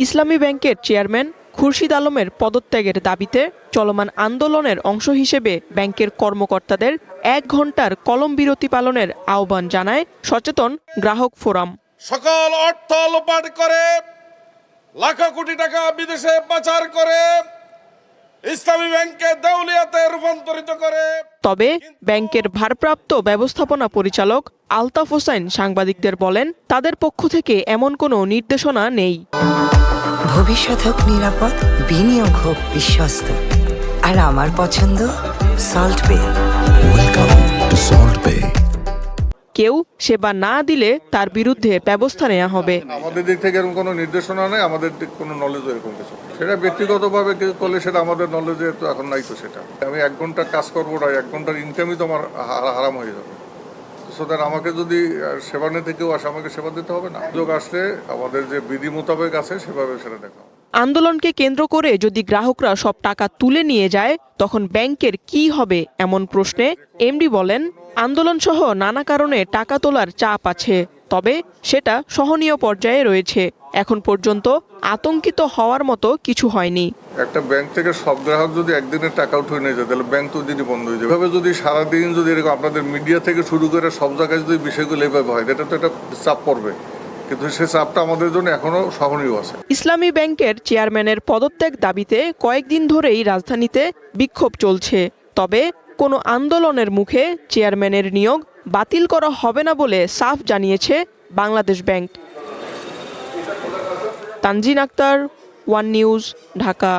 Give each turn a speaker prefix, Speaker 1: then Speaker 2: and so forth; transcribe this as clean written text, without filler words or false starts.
Speaker 1: ইসলামী ব্যাংকের চেয়ারম্যান খুরশিদ আলমের পদত্যাগের দাবিতে চলমান আন্দোলনের অংশ হিসেবে ব্যাংকের কর্মকর্তাদের 1 ঘন্টার কলম বিরতি পালনের আহ্বান জানায় সচেতন গ্রাহক ফোরাম।
Speaker 2: সকল অর্থ লোপাট করে লাখ কোটি টাকা বিদেশে পাচার করে ইসলামী ব্যাংকে দেউলিয়াতে রূপান্তরিত করে।
Speaker 1: তবে ব্যাংকের ভারপ্রাপ্ত ব্যবস্থাপনা পরিচালক আলতাফ হোসেন সাংবাদিকদের বলেন, তাদের পক্ষ থেকে এমন কোনো নির্দেশনা নেই।
Speaker 3: ভবিষ্যৎ হোক নিরাপদ, বিনিয়োগ হোক বিশ্বস্ত, আর আমার পছন্দ সল্ট বে।
Speaker 4: ওয়েলকাম টু সল্ট বে।
Speaker 1: কেউ সেবা না দিলে তার বিরুদ্ধে ব্যবস্থা নেওয়া হবে।
Speaker 5: আমাদের দিক থেকে এরকম কোনো নির্দেশনা নেই, আমাদের দিক কোনো নলেজ এরকম কিছু। সেটা ব্যক্তিগতভাবে কেউ করলে সেটা আমাদের নলেজে তো এখন নাই। তো সেটা আমি 1 ঘন্টা কাজ করবো না, 1 ঘন্টার ইনকামই তো আমার হারাম হয়ে যাবে। সুতরাং আমাকে যদি সেবা নিতে কেউ আসে, আমাকে সেবা দিতে হবে না। যোগ আসলে আমাদের যে বিধি মোতাবেক আছে সেভাবে সেটা দেখা হবে।
Speaker 1: আন্দোলনকে কেন্দ্র করে যদি গ্রাহকরা সব টাকা তুলে নিয়ে যায় তখন ব্যাংকের কি হবে এমন প্রশ্নে এমডি বলেন, আন্দোলন সহ নানা কারণে টাকা তোলার চাপ আছে, তবে সেটা সহনীয় পর্যায়ে রয়েছে। এখন পর্যন্ত আতঙ্কিত হওয়ার মতো কিছু হয়নি।
Speaker 5: একটা ব্যাংক থেকে সব গ্রাহক যদি একদিনের টাকা উঠে নিয়ে যায় তাহলে ব্যাংক তো দিনই বন্ধ হয়ে যাবে। এভাবে যদি সারাদিন যদি এরকম আপনাদের মিডিয়া থেকে শুরু করে সব জায়গায় যদি বিষয়গুলো এভাবে হয়, এটা তো একটা চাপ পড়বে, কিন্তু সে চাপটা আমাদের জন্য এখনো সহনীয় আছে।
Speaker 1: ইসলামী ব্যাংকের চেয়ারম্যানের পদত্যাগ দাবিতে কয়েকদিন ধরেই রাজধানীতে বিক্ষোভ চলছে। তবে কোনো আন্দোলনের মুখে চেয়ারম্যানের নিয়োগ বাতিল করা হবে না বলে সাফ জানিয়েছে Bangladesh bank. Tanjin Akter, one news, Dhaka.